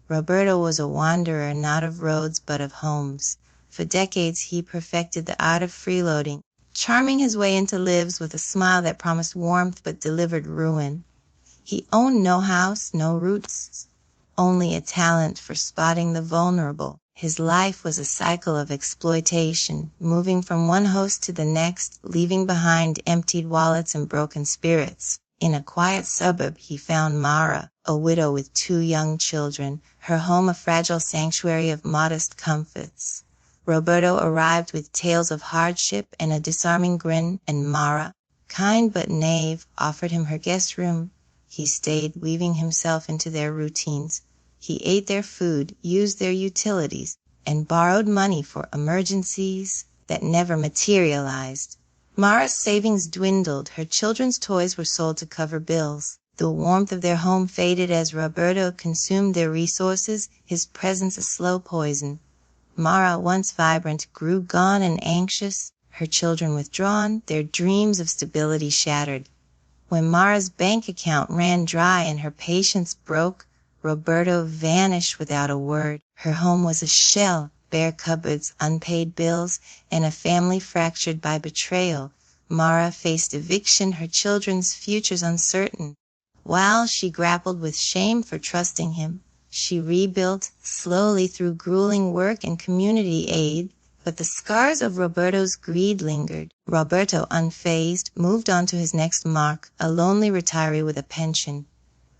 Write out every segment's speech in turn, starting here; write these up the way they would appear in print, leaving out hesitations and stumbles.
Roberto was a wanderer, not of roads but of homes. For decades he perfected the art of freeloading, charming his way into lives with a smile that promised warmth but delivered ruin. He owned no house, no roots, only a talent for spotting the vulnerable. His life was a cycle of exploitation, moving from one host to the next, leaving behind emptied wallets and broken spirits. In a quiet suburb he found Mara, a widow with 2 young children, her home a fragile sanctuary of modest comforts. Roberto arrived with tales of hardship and a disarming grin, and Mara, kind but naive, offered him her guest room. He stayed, weaving himself into their routines. He ate their food, used their utilities, and borrowed money for emergencies that never materialized. Mara's savings dwindled. Her children's toys were sold to cover bills. The warmth of their home faded as Roberto consumed their resources, his presence a slow poison. Mara, once vibrant, grew gaunt and anxious, her children withdrawn, their dreams of stability shattered. When Mara's bank account ran dry and her patience broke, Roberto vanished without a word. Her home was a shell, bare cupboards, unpaid bills, and a family fractured by betrayal. Mara faced eviction, her children's futures uncertain. While she grappled with shame for trusting him, she rebuilt, slowly through grueling work and community aid, but the scars of Roberto's greed lingered. Roberto, unfazed, moved on to his next mark, a lonely retiree with a pension.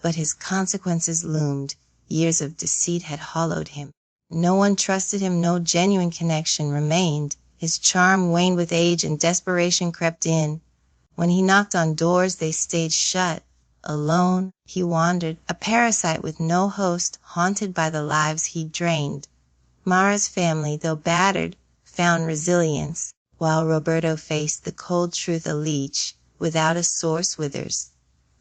But his consequences loomed. Years of deceit had hollowed him. No one trusted him, no genuine connection remained. His charm waned with age and desperation crept in. When he knocked on doors, they stayed shut. Alone, he wandered, a parasite with no host, haunted by the lives he drained. Mara's family, though battered, found resilience, while Roberto faced the cold truth. A leech without a source withers.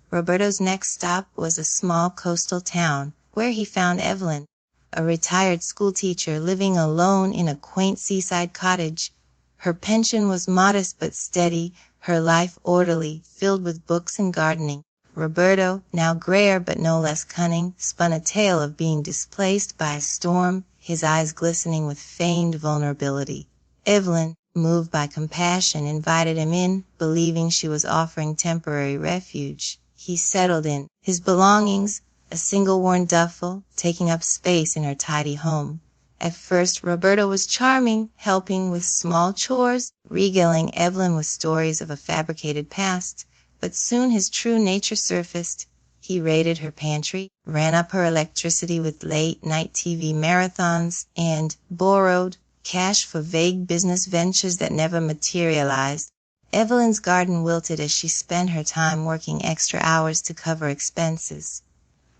Roberto's next stop was a small coastal town, where he found Evelyn, a retired schoolteacher living alone in a quaint seaside cottage. Her pension was modest but steady, her life orderly, filled with books and gardening. Roberto, now grayer but no less cunning, spun a tale of being displaced by a storm, his eyes glistening with feigned vulnerability. Evelyn, moved by compassion, invited him in, believing she was offering temporary refuge. He settled in, his belongings, a single worn duffel, taking up space in her tidy home. At first, Roberto was charming, helping with small chores, regaling Evelyn with stories of a fabricated past. But soon his true nature surfaced. He raided her pantry, ran up her electricity with late-night TV marathons, and borrowed cash for vague business ventures that never materialized. Evelyn's garden wilted as she spent her time working extra hours to cover expenses.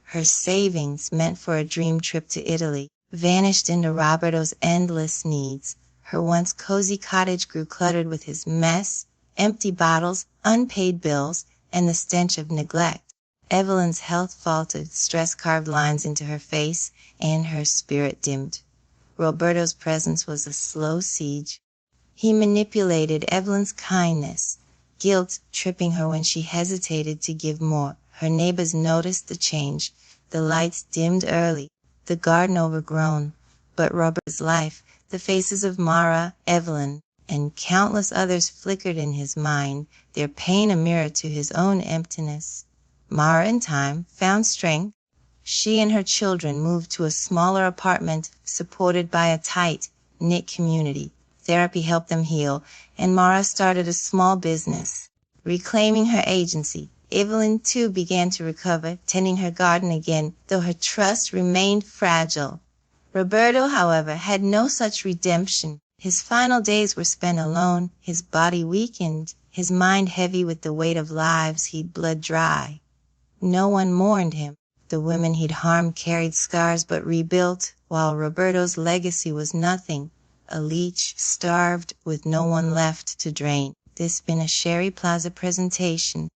Her savings, meant for a dream trip to Italy, vanished into Roberto's endless needs. Her once cozy cottage grew cluttered with his mess, empty bottles, unpaid bills, and the stench of neglect. Evelyn's health faltered, stress carved lines into her face, and her spirit dimmed. Roberto's presence was a slow siege. He manipulated Evelyn's kindness, guilt tripping her when she hesitated to give more. Her neighbors noticed the change. The lights dimmed early, the garden overgrown. But Roberto's life, the faces of Mara, Evelyn, and countless others flickered in his mind, their pain a mirror to his own emptiness. Mara, in time, found strength. She and her children moved to a smaller apartment supported by a tight-knit community. Therapy helped them heal, and Mara started a small business. Reclaiming her agency, Evelyn too began to recover, tending her garden again, though her trust remained fragile. Roberto, however, had no such redemption. His final days were spent alone, his body weakened, his mind heavy with the weight of lives he'd bled dry. No one mourned him. The women he'd harmed carried scars but rebuilt, while Roberto's legacy was nothing. A leech, starved, with no one left to drain. This been a Sharri Plaza presentation.